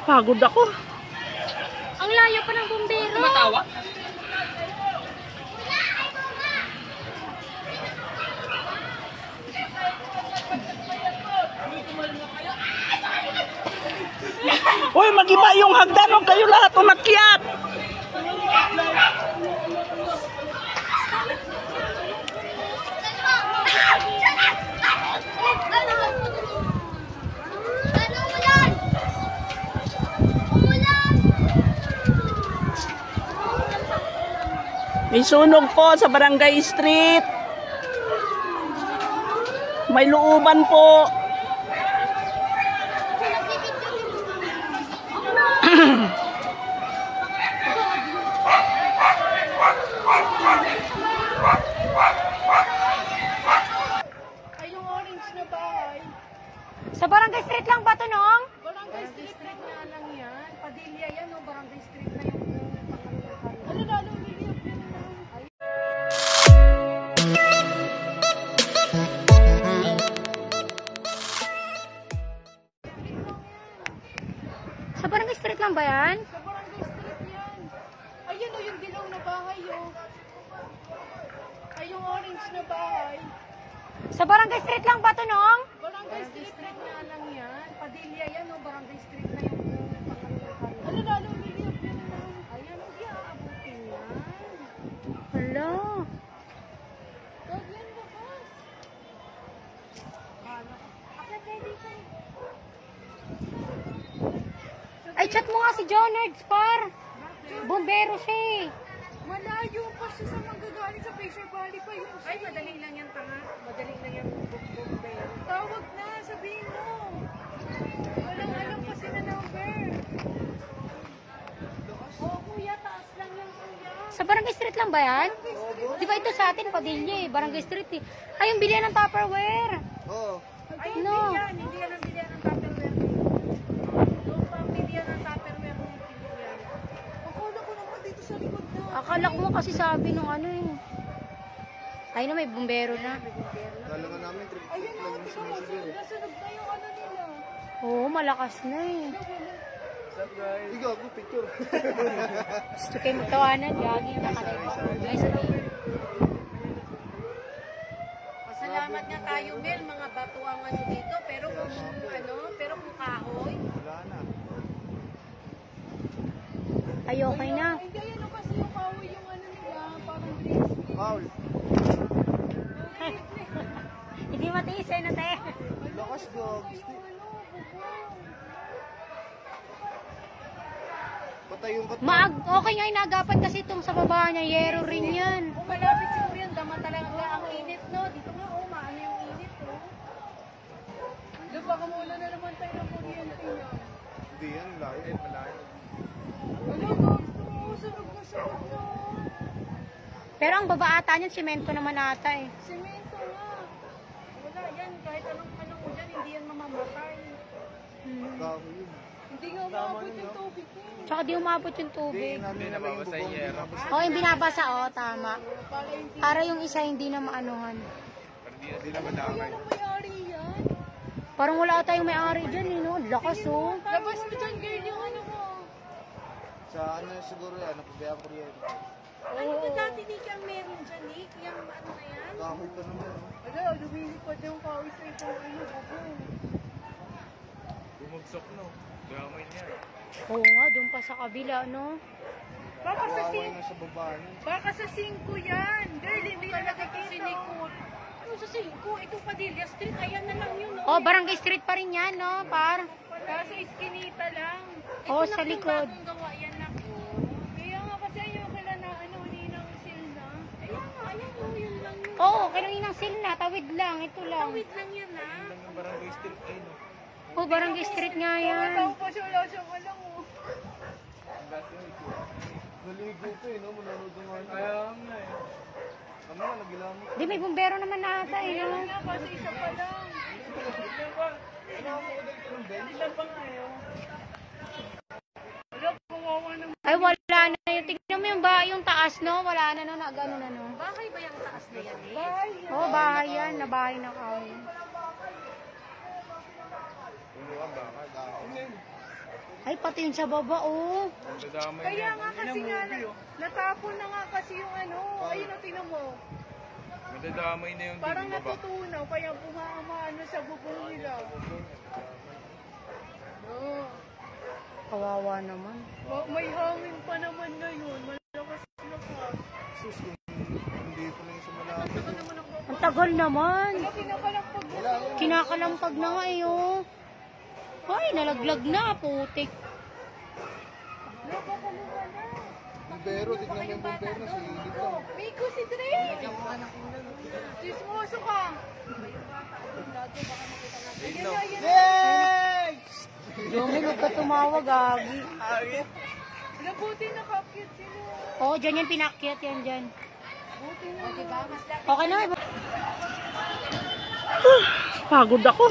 Pagod ako. Ang layo pa ng bumbero. Matawa? Uy, mag-iba yung hagdan. Huwag kayo lahat umakyat. May sunog po sa Barangay Street. May looban po. Ay, yung orange na bahay. Sa Barangay Street lang ba ito, Nong? Barangay Street nga lang yan. Padilla yan, o Barangay Street na yung ano lalo niliyap yan na. Sa Barangay Street lang ba yan? Sa Barangay Street yan. Ayun o, yung dilaw na bahay o. Ay, yung orange na bahay. Sa Barangay Street lang ba ito, Nong? Barangay Street nga lang yan. Padilla yan, o Barangay Street na yung ano lalo niliyap yan na. Ayan, hindi aabutin yan. Hala. Dog yan, bakas. Akit kayo dito. Ay, chat mo nga si Johnards, par. Bumbero siya eh. Malayo pa siya sa manggagaling sa Fisher Valley pa yung ay, madali lang yan, tanga. Madali lang yan, bumber. Tawag na, sabihin mo. Walang alam kasi na number. Oo, kuya, taas lang yan, kuya. Sa Barangay Street lang ba yan? Di ba ito sa atin, Padilla eh. Barangay Street eh. Ay, yung bilihan ng Tupperware. Oo. Ay, No. hindi yan ang bilihan ng Tupperware. Doon pa ang bilihan ng Tupperware ng bilihan. Akala ko naman dito sa likod na. Akala ko mo kasi sabi nung ano eh. Ay na, may bumbero na. Kala nga namin, trip Ayun lang na, yung tingnan mo, sinasabi. nasunog na yung ano nila. Oo, malakas na eh. Ikaw, ako, picture. Gusto kayo magtawanan, gagi na kanay. Ay, sabihin. Pasalamat nga tayo, Mel, mga bato ang ano dito, pero kung kung kahoy. Wala na. Ay, okay na. Hindi, ano kasi yung kahoy, yung ano nila, parang crispy. Paul, Hindi matiis eh, nate. lakas dog. Patay yung bato. Okay nga inagapan kasi itong sa baba niya, yero rin yan. Kung malapit siguro yan, dama talaga ang init, no? Dito nga, maano yung init, no? Doon, baka mawala na naman tayo ng kuryente niya. Hindi yan, layo. Malayo. Ano, gusto mo, sunog na sunog na. Pero ang baba ata niyan, simento naman ata eh. Semento nga. Wala yan, kahit anong mo dyan, hindi yan mamamatay. Kahoy yun. Hindi nga umabot yung tubig ko. Tsaka di umabot yung tubig. Hindi nababasa yung yero. Oo, yung binabasa, oo, tama. Para hindi Para yung isa hindi na maanuhan. Hindi na madamay. ano may-ari yan. Parang wala tayong may-ari dyan eh, no? Lakas oh. Labas mo dyan, girl, yung ano mo. Sa ano siguro yan, napabayaan ko rin. Ano ba dati, Nick, ang meron dyan, Nick? Yung ano na yan? Kahoy pa naman. Ano, lumilipad yung kawis sa ito. Ano, bubo. Bumagsak no. Gamay niya. Oo nga, doon pa sa kabila, no? Baka sa Kawawa na sa baba. Baka sa 5 yan. Girl, hindi na nakikita. Ano sa 5? Ito Padilla Street. Ayan na lang yun. Oh, Barangay Street pa rin yan, no, par? Kaso iskinita lang. Oo, sa likod. Bagong gawa yan na. Kaya nga kasi ayoko na ano, ninang silna. Kaya nga, ayan o, yun lang yun. Oo, kailangan ng silna, tawid lang, ito lang. Tawid lang yan ha. Barangay Street ay no. Oh, Barangay Street nga yan. Tao pa siya, wala siya ka lang o. Naligo pa eh no, manonood ng ano. Kaya nga eh. Ano nga, nagilamot. Di, may bumbero naman na ata eh, no? Kaya kasi isa pa lang. Ilan pa nga yun? Wala, kawawa naman. Ay, wala na yun. Tignan mo yung, yung taas, no? Wala na, no? Nagano na, no? Bahay ba yung taas na yan? Bahay. Oo, bahay yan. Nabahay na kawin. Ano ka ba? Ay, pati yun sa baba, oh. Dadamay Kaya na. nga kasi nga, natapon na nga kasi yung ano. Ayun o, tingnan mo. Madadamay na yung Parang baba. natutunaw, kaya bumaano sa bubong nila. No. Kawawa naman. May hangin pa naman ngayon. Malakas na pa. Sus, hindi pa na yung sumalaki. Ito naman ang baba. Ang tagal naman. Kinakalampag na. Kinakalampag na nga, eh, oh. Ay, nalaglag na, putik. Napakaluwa na. Bumbero, tignan mo yung bumbero na silip lang. Miko si Dre! Chismoso ka! Ayan na, ayan na. Yomi, huwag ka tumawag, Agi. Nabuti nakakit sila. Oo, dyan yan, pinakyat yan dyan. Buti na. Diba? Okay na, Pagod ako.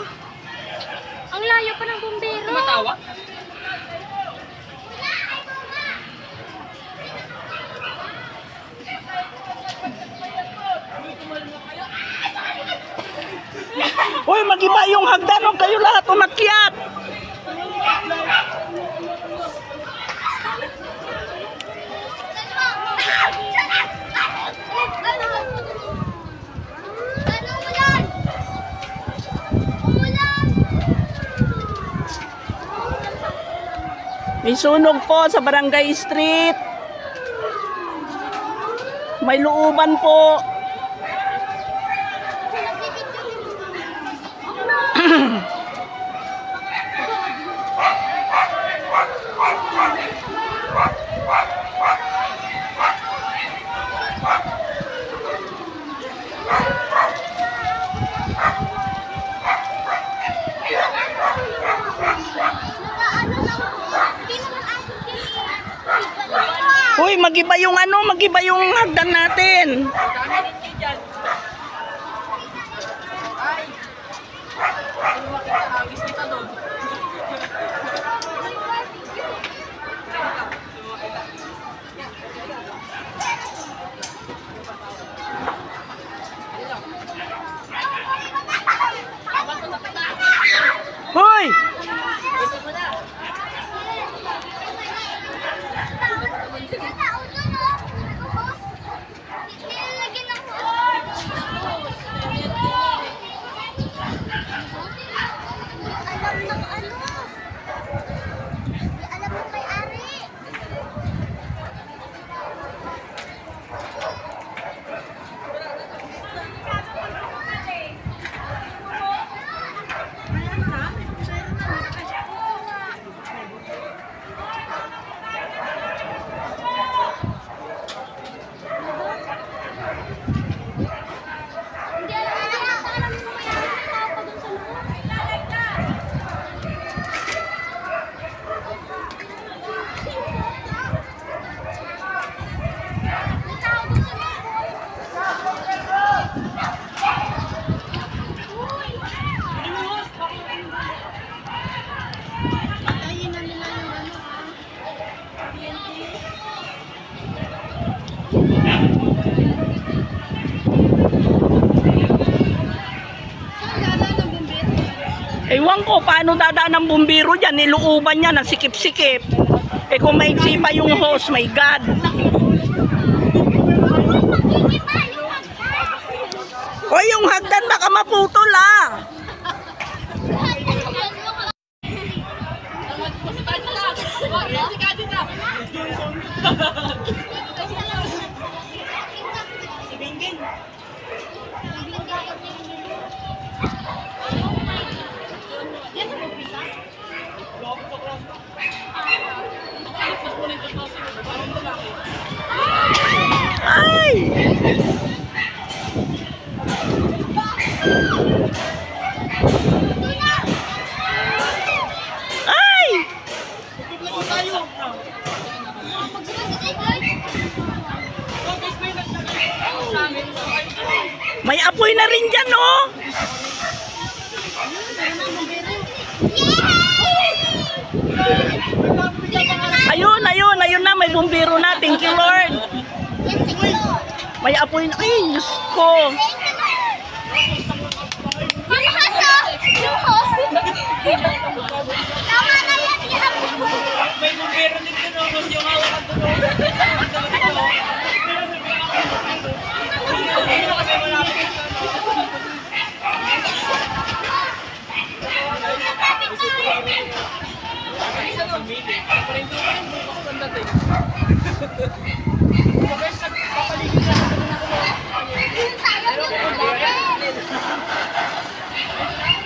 ang layo pa ng bumbero. Matawa? Uy, mag-iba yung hagdan nung kayo lahat umakyat. May sunog po sa Barangay Street. May looban po. Uy, mag-iba yung ano, mag-iba yung hagdan natin. Hoy! Ewan ko, paano dadaan ng bumbiro dyan? Niluuban niya, nasikip-sikip. Eh kung may pa yung hose, my God. O yung hagdan baka maputol ah. Ay! Ay! May apoy na rin dyan, no? Ayun, ayun, ayun na, may bumbiro na. Thank you, Lord. May apoy na. Ay, Diyos ko. Yung host! Tama na yan!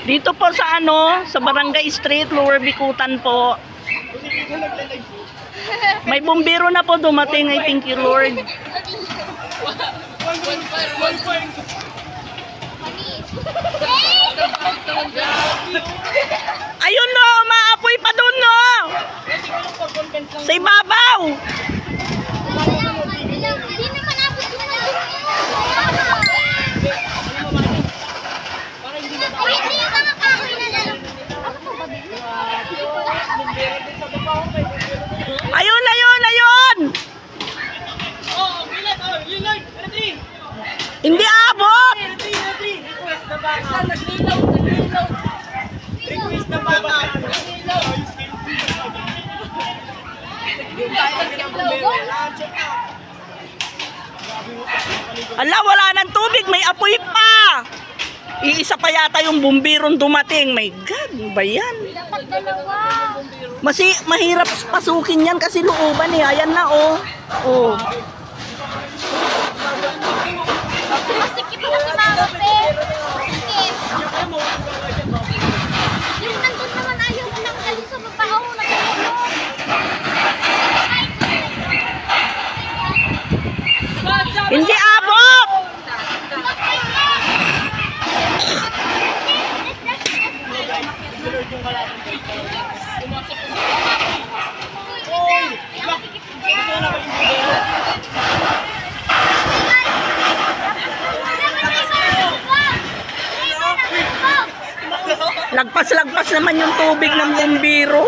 Dito po sa ano, sa Barangay Street, Lower Bikutan po. May bumbiro na po dumating, I thank you Lord. Ayun no, maapoy pa doon no. Sa ibabaw. Ayun, ayun, ayun. Hindi abot. Ala, wala ng tubig, may apoy pa. Iisa pa yata yung bumbirong dumating. My God, ano ba yan? Dapat dalawa. Mahirap pasukin yan kasi looban eh. Ayan na oh. Oh. Masikip na si Mama Pe. Masikip. Yung nandun naman ayaw ko nang galing sa babaw. Hindi abot! Lagpas-lagpas naman yung tubig ng bumbiro.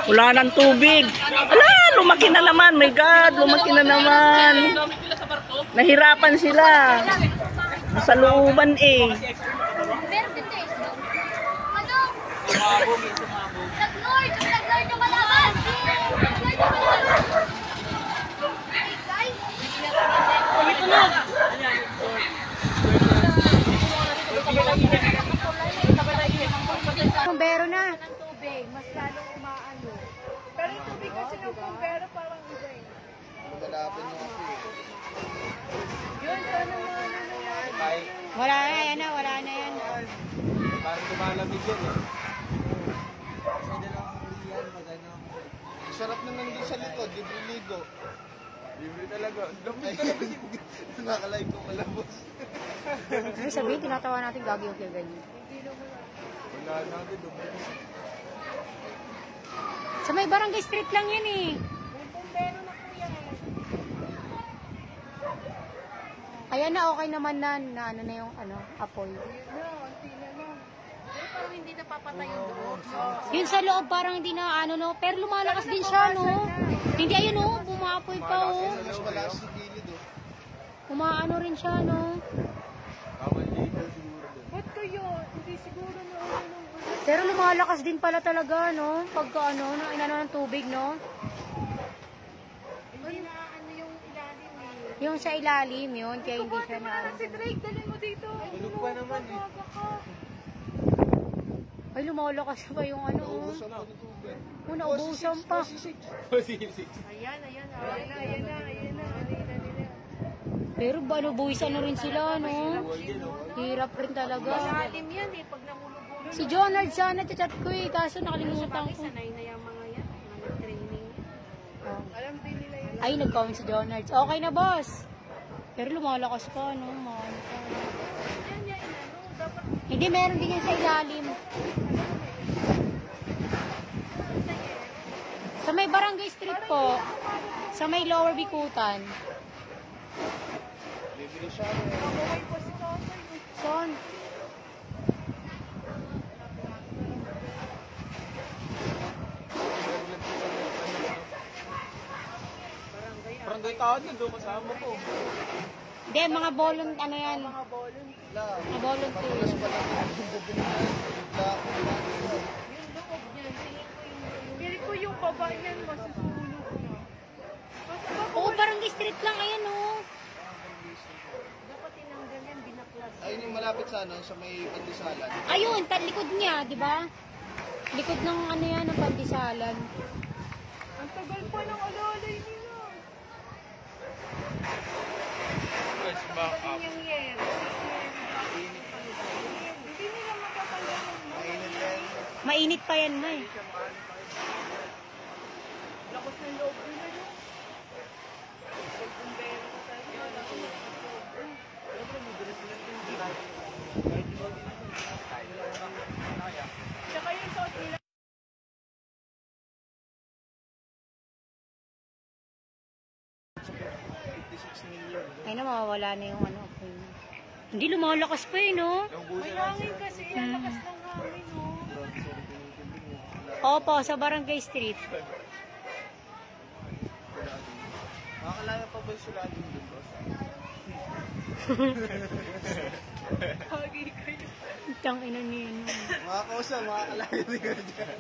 Wala ng tubig. Ala, lumaki na naman. My God, lumaki na naman. Nahirapan sila. Sa looban eh. Bumbero na. Mas lalo umaano. Pero yung tubig kasi ng bumbero parang iba eh. Yun, sana mga ano naman. Wala na yan na, wala na yan. Parang lumalamig yan eh. Sarap na nandun sa likod, libre-ligo. Libre talaga. Lamig talaga. Nakalive ko malabos. Ano sabihin, tinatawa natin gagi yung kaya ganyan. Wala natin, lumabos. Sa may Barangay Street lang yan eh. May bumbero na kuya eh. Kaya na okay naman na ano na yung ano, apoy. Yun na, unti na lang. Pero parang hindi napapatay yung loob. Yun sa loob parang hindi na ano no, pero lumalakas din siya no. Hindi ayun no, bumapoy pa oh. Mas malakas sa gilid oh. Umaano rin siya no. Bawal dito siguro doon. Ba't kayo? Hindi siguro na ano nung Pero lumalakas din pala talaga no, pagka ano, nang inano ng tubig no. hindi na ano yung ilalim eh. Yung sa ilalim yun, kaya hindi siya na ano. Si Drake, dalhin mo dito. Tulog pa naman eh. Ay lumalakas pa yung ano oh. Usap ko ng tubig. Naubusan pa. Ayan, ayan, ayan na, ayan na, ayan na. Ayan na. Pero buwis ano rin sila no. Hirap rin talaga. Malalim yan eh, pag namulubulong. Si Jonard sana chat ko eh, kaso nakalimutan ko. Sanay na yung mga yan, mga training. Oh. Alam din nila yun. Ay, nag-comment si Jonards. Okay na, boss. Pero lumalakas pa, no? Maano pa. Yan yan, ano, dapat Hindi, meron din yan sa ilalim. Sa may Barangay Street po. Sa may Lower Bikutan. Bibili siya. kamaway pa si tatay. Son. Barangay taon na doon kasama ko. Hindi, mga ano yan. Mga bolon. Mga volunteer. Yung loob niyan, tingin ko yung baba niyan, masusulog na. Oo, Barangay Street lang. Ayan, oh. Dapat tinanggal yan, binaklas. Ayun yung malapit sa ano, sa may pandisalan. Ayun, likod niya, di ba? Likod ng ano yan, ng Pandisalan. Ang tagal pa ng alalay nila. Ba't yung yer? Hindi nila matatanggal yung Mainit yan. Mainit pa yan, May. lakas ng loob nila, no? Nagbumbero ko tayo. Tsaka yung suot nila. Ay na, mawawala na yung ano. Hindi, lumalakas pa eh, no? May hangin kasi, yan lakas ng hangin, no? Opo, sa Barangay Street. Makakalaya pa ba sila din doon, boss? Hagi kayo. Tang ina niya, no? Mga kausa, makakalaya din ka dyan.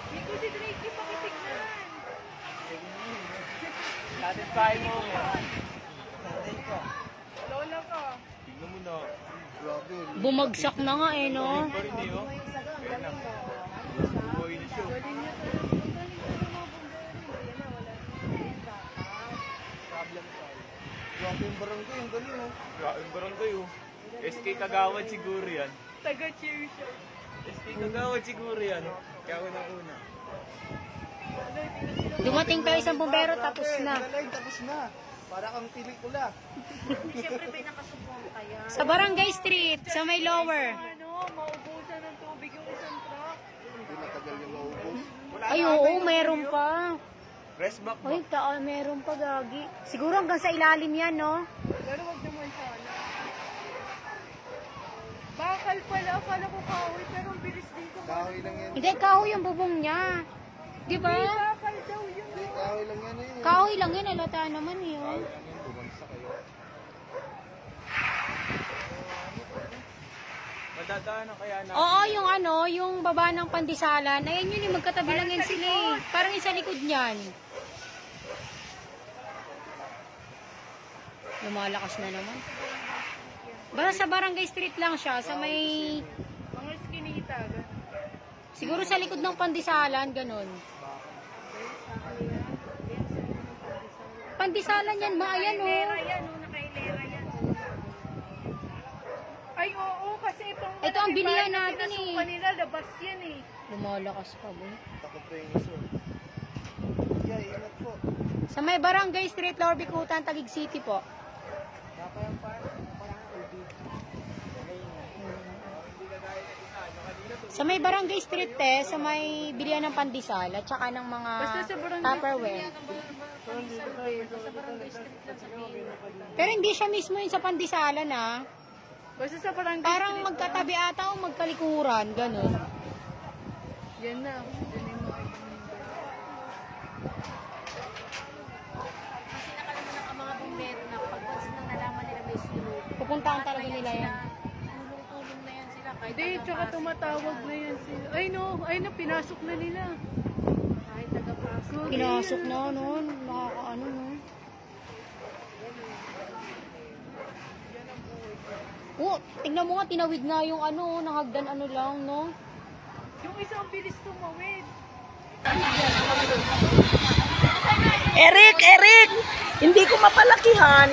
Hindi ko si Drake pakitignan. Satisfy mo. Lola ka. Tignan mo na. Grabe. Bumagsak na nga eh, no? Pa rin eh, oh. Buhay na siya. Galing niya talaga. Ang galing talaga mga bumbero. Ayan na, wala. Problem solved. Grabe yung barangay, ang galing, oh. Grabe yung barangay oh. SK Kagawad siguro yan. Taga-cheer siya. SK Kagawad siguro yan. Kaya ako nang una. Dumating pa isang bumbero, tapos na. Galing, tapos na. Para kang pelikula. Siyempre may nakasupong kaya. Sa Barangay Street, sa may lower. Ano, maubusan ng tubig yung isang truck. Hindi matagal yung maubos. Ay, oo, meron pa. Press back ba? Ay, meron pa, gagi. Siguro hanggang sa ilalim yan, no? Pero wag naman sana. Bakal pala, akala ko kahoy, pero ang bilis din ko. Kahoy lang yan. Hindi, kahoy yung bubong niya. Di ba? Bakal daw yun. Hindi, kahoy lang yan, eh. Kahoy lang yun, alata naman eh. Oh. Bumagsak kayo. Madadaanan kaya na. Oo, yung ano, yung baba ng Pandisalan. Ayan yun, yung magkatabi lang yan sila eh. Parang yung sa likod niyan. Lumalakas na naman. Basta sa Barangay Street lang siya, sa may... Mga skinita. Siguro sa likod ng Pandisalan, ganun. Pandisalan yan, maayan oh. Nakailera yan, no? Nakailera yan. Ay, oo, kasi itong... Ito ang bilihan natin eh. Pinasukan nila, labas yan eh. Lumalakas pa, boy. Takot pa yung iso. Yeah, ingat po. Sa may Barangay Street, Lower Bikutan, Taguig City po. Sa may Barangay Street sa may bilihan ng pandesal at saka ng mga Basta sa Barangay Tupperware. Pero hindi siya mismo yun sa pandesalan Basta sa barangay Parang street. magkatabi ata o magkalikuran, ganun. Yan na. Yan yung mga Kasi nakalaman ng mga bumbero na pag once nang nalaman nila may sunog, pupuntahan talaga nila yan. Tulong-tulong na yan sila. Kahit Hindi, tsaka tumatawag na yan sila. Ay no, pinasok na nila. kahit taga-pasok. Pinasok na noon, nakakaano no. Oh, tingnan mo nga, tinawid nga yung ano, nahagdan ano lang, no? Yung isang bilis tumawid. Eric! Hindi ko mapalakihan.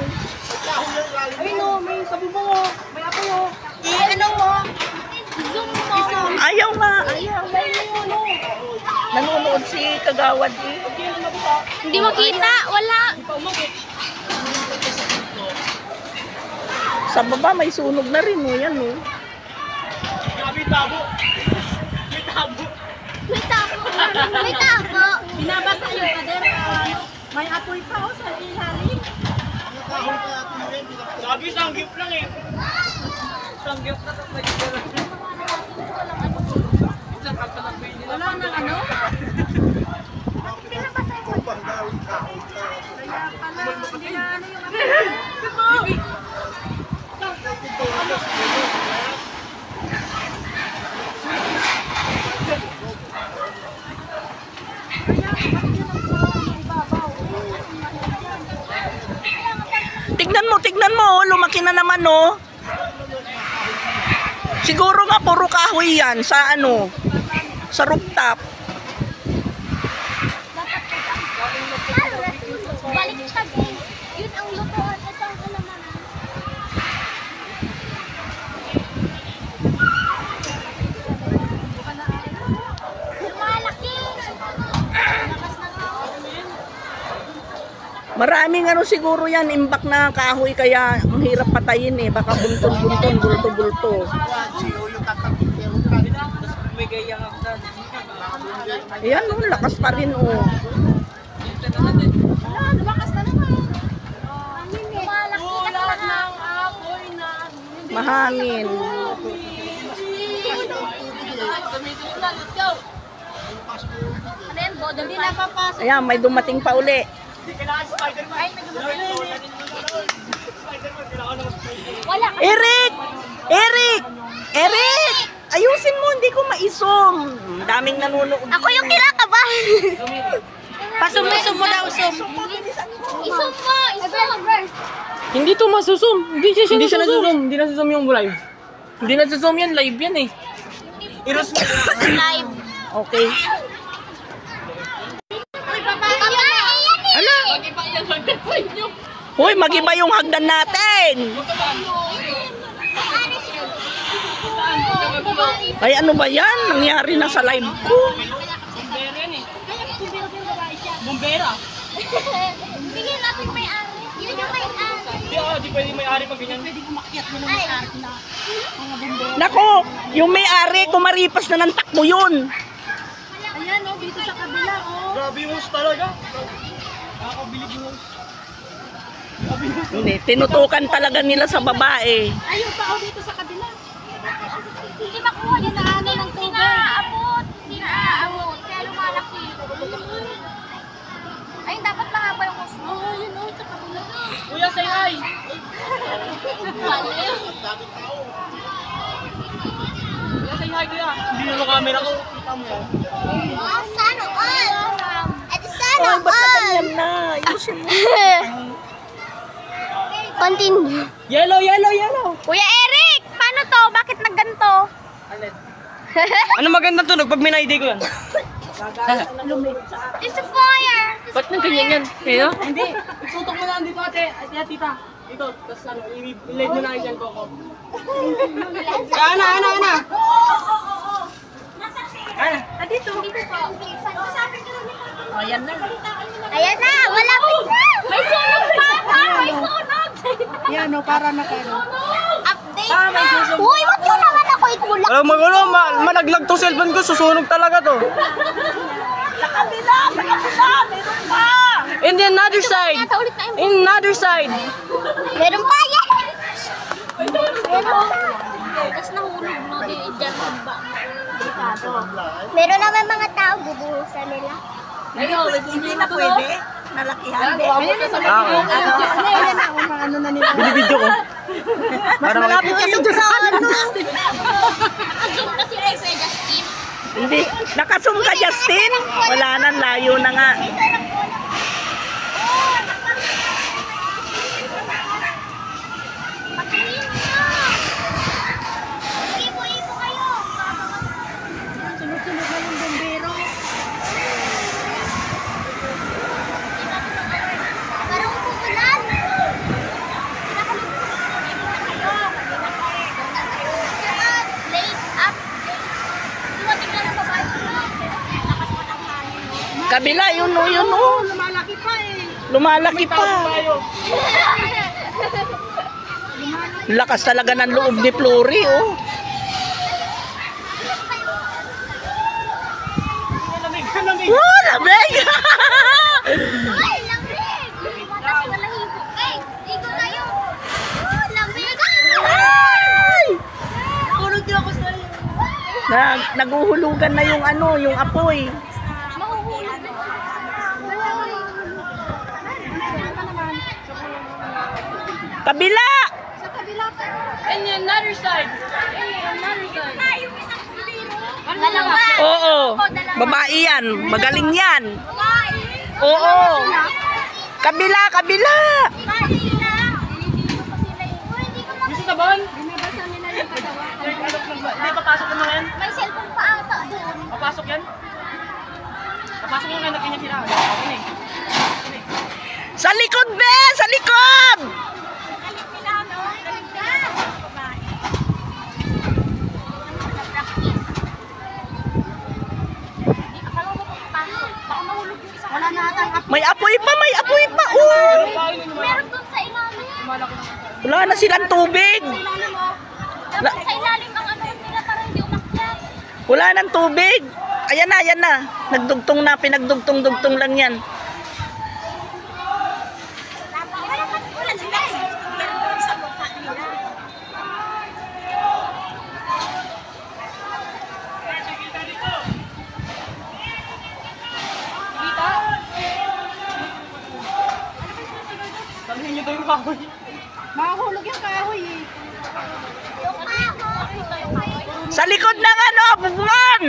Ay no, may sabi mo, may apoy oh. Ano mo? Zoom mo. Ayaw nga. si Kagawad eh. Hindi makita, wala. Sa baba may sunog na rin oh, yan oh. May tabo. May tabo. Binabasa yung pader. May apoy pa oh sa ilalim. Sabi, sanggip lang eh. Sanggip na tapos nagkakaroon. Minsan pagkalagay nila. Wala nang ano? Binabasa yung pader. Kaya pala, hindi na ano yung ano. Tignan mo, oh, lumaki na naman oh. Siguro nga puro kahoy yan sa ano, sa rooftop. Baliktad eh. Yun ang lutuan. Ito ang alamanan. Lumalaki. Lakas na nga. Maraming ano siguro yan, imbak na kahoy kaya ang hirap patayin eh. Baka bunton-bunton, bulto-bulto. Tapos may gayang ako dyan. Ayan oh, lakas pa rin oh. Wala, lumakas na naman. Lumalaki kasi Lahat na. ng apoy na Mahangin. Ano yan, bodol hindi pa? napapasok. Ayan, may dumating pa uli. Wala. Eric! Eric! Eric! Ayusin mo, hindi ko maisum. Daming nanonood. Ako yung kinakabahan. Pasum-sum mo daw, sum. Isum mo, isum. Hindi to masusum. Hindi siya nasusum. Hindi nasusum yung live. Hindi nasusum yan. Live yan eh. Iros mo. Live. Okay. Ano? Hoy, mag-iba yung hagdan natin. Ay, ano ba yan? Nangyari na sa live ko. Bumbera. Bigyan natin may-ari. Yun yung may-ari. Di pwede may-ari pag ganyan. Ay, Nako, yung may-ari, kumaripas na ng takbo yun. Ayan oh, dito sa kabila oh. Grabe yung host talaga. Nakakabilib yung host. Hindi, tinutukan talaga nila sa babae. Ayun pa oh, dito sa kabila. hindi makuha yun na ano ng tubig. Hindi naaabot. Hindi naaabot. Kaya lumalaki. Ayun, dapat mahaba yung host mo. Oh, yun oh, sa kabila. Kuya, say hi. Mali. Kuya, say hi kuya. Hindi na camera ko. Kita mo yan. Oh, sana all. Ito sana Ay, ba't na all. ganyan na? Ayusin mo. Continue. Yellow, yellow, yellow. Kuya Eric, paano to? Bakit nagganto? Ano maganda tunog pag minayday ko yan? It's a fire. Ba't nang ganyan yan? Kaya? Hindi. Itutok mo lang dito ate. Ate, tita. Ito. Tapos ano, i-live mo na kayo dyan, Coco. Ana. Ana. Dito. Oh, yan na. Ayan na, malapit na. May sunog pa. May sunog. Yan oh, para nakano. Update na. Uy, wag mo naman ako itulak. Alam mo gulo, malaglag to cellphone ko. Susunog talaga to. Sa kabila, meron pa. In the another side. Ulit na In another side. meron pa yan. Meron. Tapos nahulog no, dyan ba? Meron naman mga tao, bubuhusan nila. Ngayon, hindi na pwede. Nalakihan. Ano na nila. Binibidyo ko. Mas malapit kasi doon sa ano. Nakasum kasi kay Sir Justin. Hindi. Nakasum ka, Justin? Wala na, layo na nga. Patingin mo. Ibo-ibo kayo. Sunod-sunod na yung bombero. Parang umuulan. Late up. Dumating lang ang babae ko. Lakas mo ng hangin. Kabila, yun o, yun o. Lumalaki pa eh. Lumalaki pa. Tayo. Lakas talaga ng loob ni Flory, oh. Lamig. Oh, lamig! Ay, lamig! Matas malahibo. Eh, ikaw na yun. Oh, lamig! Ay! Nakulog din ako sa iyo. Naguhulugan na yung ano, yung apoy. Mahuhulog na. Kabila! Sa kabila pa. And the another side. Another side. Yung isang kuliro. Dalawa. Oo, babae yan. Magaling yan. Babae. Oo. Kabila, kabila. Babae sila. Hindi pa sila eh. Oh, hindi ko Gusto ka ba? Binabasa nila yung katawan. Hindi, papasok naman yan. May cellphone pa ata doon. Papasok yan. Papasok yung kanya kanya sila. Okay. Sa likod, be! Sa likod! Galit nila, no? Galit nila. Babae. Practice. Hindi ka pala mapapasok. Baka mahulog yung isang wala na atang May apoy pa, may apoy pa. Oh. meron doon sa ilalim. Wala na silang tubig. Sa ilalim, oh. Dapat sa ilalim ang ano nila para hindi umakyat. Wala nang tubig. Ayan na, ayan na. Nagdugtong na, pinagdugtong-dugtong lang yan. Wala sila. Meron doon sa mukha nila. Kita? Sabihin niyo daw yung kahoy. Mahulog yung kahoy eh. Yung kahoy. Sa likod ng ano, bubuan!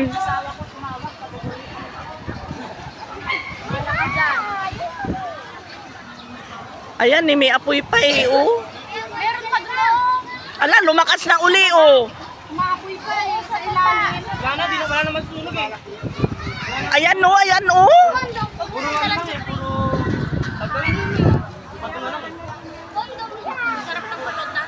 Ayan, may apoy pa eh, oh. Meron pa doon. Ala, lumakas na uli, oh. Umapoy pa eh sa ilalim. Wala naman sunog eh. Ayan, oh, ayan, oh. Puro nga lang eh, puro... Pato na lang eh. Kondom yan. Sarap ng balot na.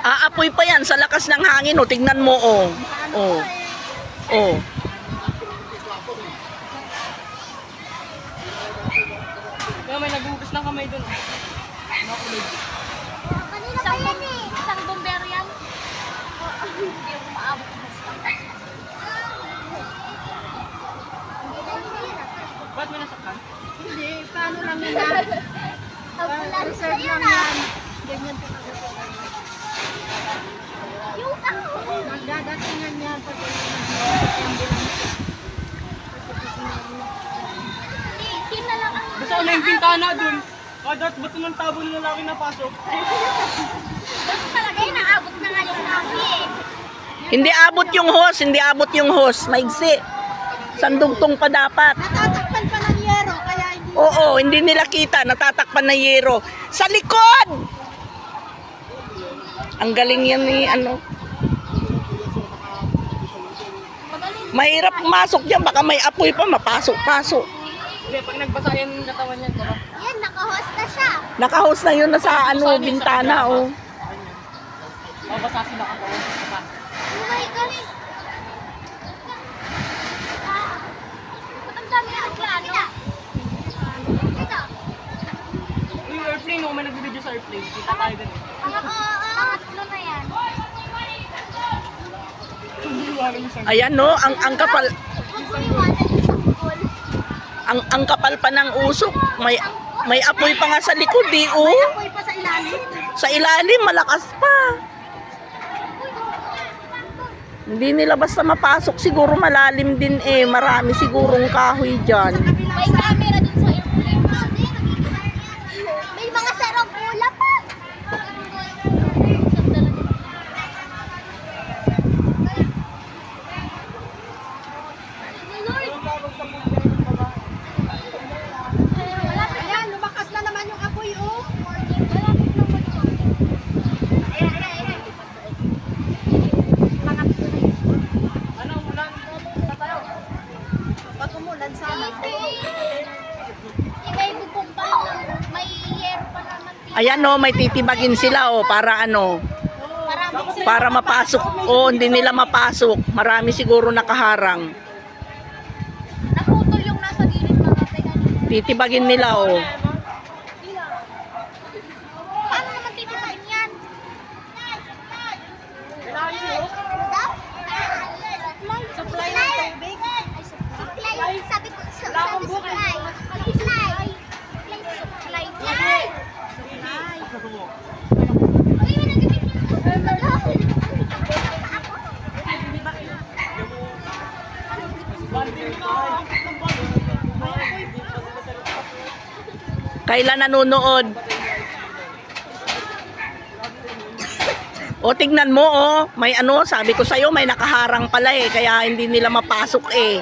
Aapoy pa yan sa lakas ng hangin, oh. Tingnan mo, oh. Oh. Oh. Kaya may nagugas ng kamay dun. Kanina pa yan eh. Isang bomber yan. Hindi yung maabot ng Ba't mo nasaktan? Hindi, paano lang yan? Reserve lang yan. Ganyan po. yung Magdadatingan yan pag Tin na lang ang Basta ko na yung pintana dun. Kadat, ba't ng tabo ng lalaki na pasok? Ba't talaga yung naabot na nga yung kahoy eh. Hindi abot yung hose, hindi abot yung hose. Maigsi. Sandugtong pa dapat. natatakpan pa ng yero, kaya hindi. Oo, hindi nila kita. Natatakpan na yero. Sa likod! Ang galing yan ni ano. Mahirap pumasok dyan. Baka may apoy pa. Mapasok-pasok. Hindi, pag nagbasa yan yung katawan niya, diba? Yan, naka-host na siya. Naka-hose na yun na sa ano, bintana. Oh. Mabasa sila ka po. Oh my God. Ba't ang dami na aklano? Ito. Yung airplane, may nagbibideo sa airplane. Kita tayo dun. Pangatlo na yan. Ayan no, ang kapal. Huwag mo iwanan yung sanggol. Ang kapal pa ng usok. May apoy pa nga sa likod, eh. Oh. Apoy pa sa ilalim. Sa ilalim, malakas pa. Hindi nila basta mapasok. Siguro malalim din eh. Marami sigurong kahoy dyan. May camera dun sa airplane. May mga saranggola pa. Ayan, lumakas na naman yung apoy, oh. Ano, ulan? Pag umulan sana. Ibay mo kung pa may yero pa naman. Ayan no, may titibagin sila oh. Para ano. Marami Para mapasok. O, hindi nila mapasok. Marami siguro nakaharang. Naputol yung nasa gilid mga teka. Titibagin nila, o. Paano naman titipagin yan? Supply ng tubig. Supply. Sabi ko, sabi supply. Supply. Supply. Supply. Uy, may nagiging. Kailan nanonood? O, tignan mo, o. May ano, sabi ko sa'yo, may nakaharang pala eh. Kaya hindi nila mapasok eh.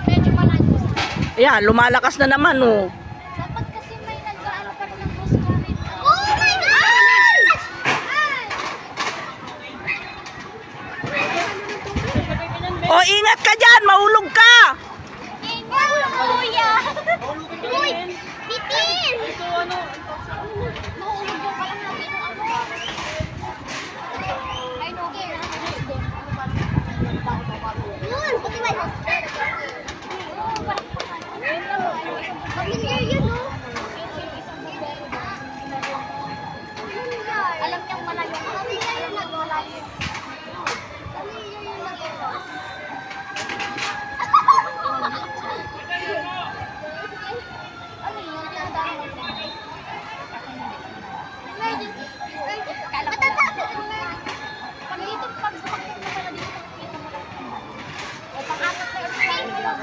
Medyo malayo. Ayan, lumalakas na naman, o. Dapat kasi may nag-ano pa rin ng boss namin. Oh my gosh! O, ingat ka dyan, mahulog ka! Ingat, kuya! Uy! Bitin! Mahulog yung pala natin yung ano. I know. Yun! Pati may husband. Familiar yun, no? Alam niyang malayo. Familiar yung nag-malayo. Familiar yung nag-eros. Ano yun? Tinandaan mo siya. Emergency. Matatapos. Pag dito, pag sumakit na pala dito, makikita mo lang. O pang-apat na explain mo lang.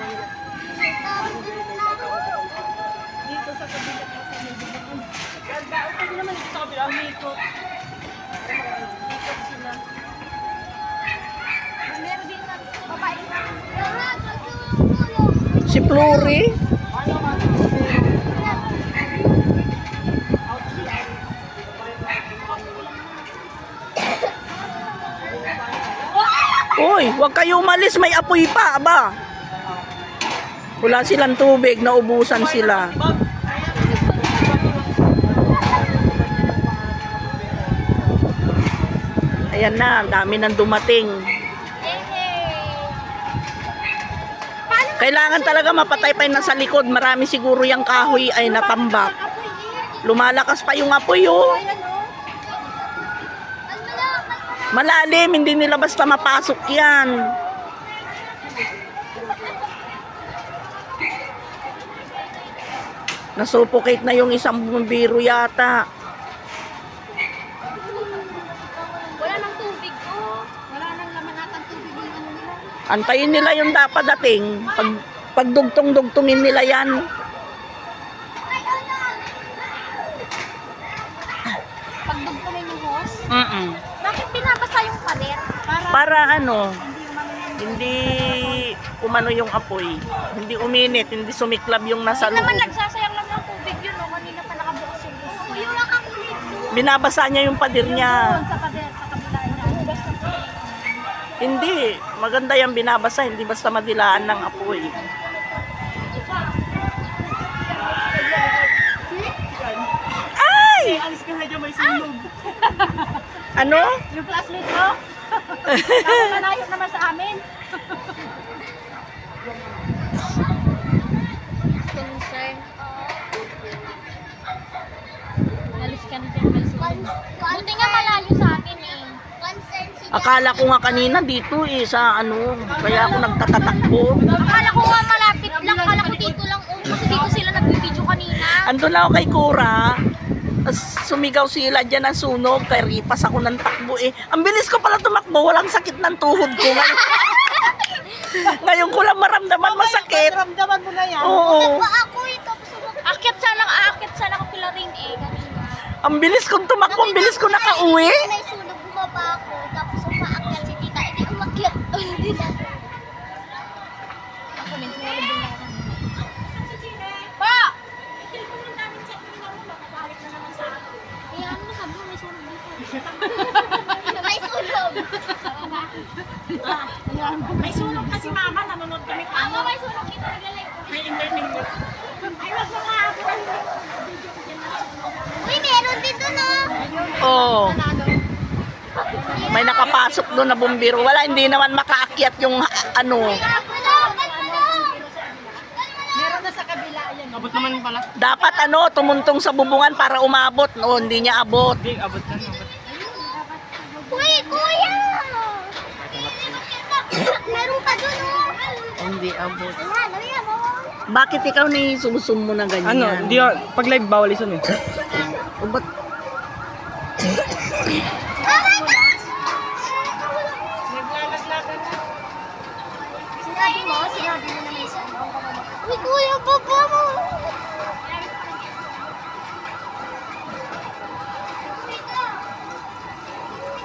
Dito sa kabila ko sa medyo. Pwede naman dito sa kabila. Umikot. Umikot sila. Meron din na babae na. Si Flori? Uy, huwag kayo umalis, may apoy pa, aba. Wala silang tubig, naubusan sila. Ayan na, ang dami nang dumating. Kailangan talaga mapatay pa yung nasa likod. Marami siguro yung kahoy ay natambak. Lumalakas pa yung apoy, oh. Malalim, hindi nila basta mapasok yan. Nasuffocate na yung isang bumbiro yata. Wala nang tubig, oh. Wala nang laman atang tubig yung ano nila. Antayin nila yung dapat dating. Pag dugtong-dugtungin nila yan. Pagdugtungin yung hose. Bakit pinapasa yung pader? Para ano, hindi umano yung apoy. Hindi uminit, hindi sumiklab yung nasa Hindi naman loob. nagsasayang lang ng tubig yun, no? Kanina pa nakabukas yung hose. Oo, yun lang ang kulit. Binabasa niya yung pader niya. Sa pader, sa kabila na. Hindi, maganda yung binabasa, hindi basta madilaan ng apoy. Ay! Alis ka na dyan, may sunog. Ano? Yung classmate ko? Malayo naman sa amin. Concern. Alis ka na dyan. Buti nga malayo sa akin eh. Akala ko nga kanina dito eh, sa ano, kaya ako nagtatatakbo. Akala ko nga malapit lang. Akala ko dito lang. Kasi dito sila nag-video kanina. Andun lang ako kay Kura. Tas sumigaw sila dyan ng sunog, kaya ripas ako ng takbo eh. Ang bilis ko pala tumakbo, walang sakit ng tuhod ko. Ngayon ko lang maramdaman masakit. Ramdaman mo na yan. Oo. Ako ito. Akyat sana ako pila rin eh. Kanina. Ang bilis kong tumakbo, ang bilis ko nakauwi. May sunog, bumaba ako. Tapos umaakyat si tita. Hindi umakyat. Hindi na. Ako din, sumunod din ako. Pa! Ano mo sabi mo, may sunog dito. May sunog. May sunog kasi mama, nanonood kami. Ako may sunog dito. Naglalay. May entertainment. Ay, wag mo nga ako. Uy, meron dito no. Oh. May nakapasok doon na bumbiro. Wala, hindi naman makaakyat yung ano. Meron na sa kabila yan. Abot naman pala. Dapat ano, tumuntong sa bubungan para umabot. No, hindi niya abot. Hindi, abot ka na. Uy, kuya! Meron pa dun, oh. Hindi abot. Ayan, ayan, oh. Bakit ikaw ni sumusum mo na ganyan? Ano, hindi pag live bawal isun eh. O, ba't- Sinabi mo na may isa. Uy, kuya, papa mo!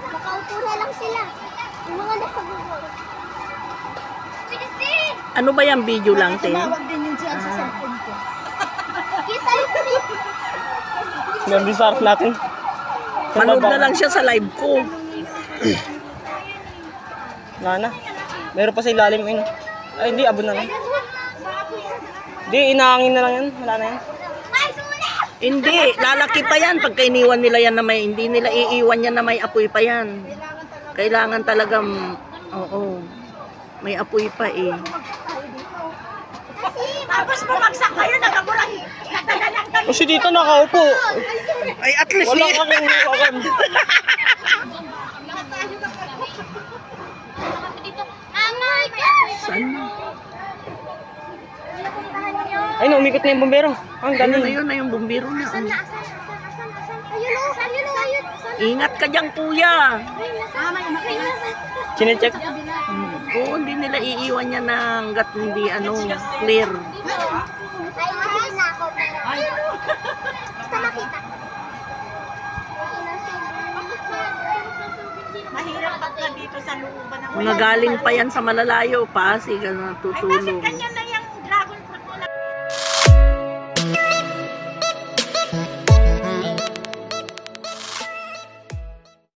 Nakaupo na lang sila. Yung mga nasa bubong. Christine! ano ba yung video lang, Tin? din yung siya sa cellphone ko. Kita rin. Sinabi sa harap natin. Manood na lang siya sa live ko. Wala na. Meron pa sa ilalim yun. Ay, hindi, abot na lang. Hindi, inahangin na lang yan. Wala na yan. Ay, sulit! Hindi, lalaki pa yan. Pagka iniwan nila yan na may, hindi nila iiwan yan na may apoy pa yan. Kailangan talagang, oo, may apoy pa eh. Tapos bumagsak kayo, nagamurahi. Natagalan kami. Kasi dito nakaupo. Ay, at least Wala kang huwakan. Oh my God! Saan? Ay, umikot na yung bombero. Ang Ayun, galing. ayun na yung bumbiro na. Asan? Ayun o, ayun o, ayun. Ingat ka dyan, kuya. Chinecheck. Oo, hindi nila iiwan yan na hanggat hindi ano, clear. Ay, mahal na ako. Basta makita. Mahirap pagka dito sa looban ng Mga galing pa yan sa malalayo, Pasig, ano, tutulong. kanya na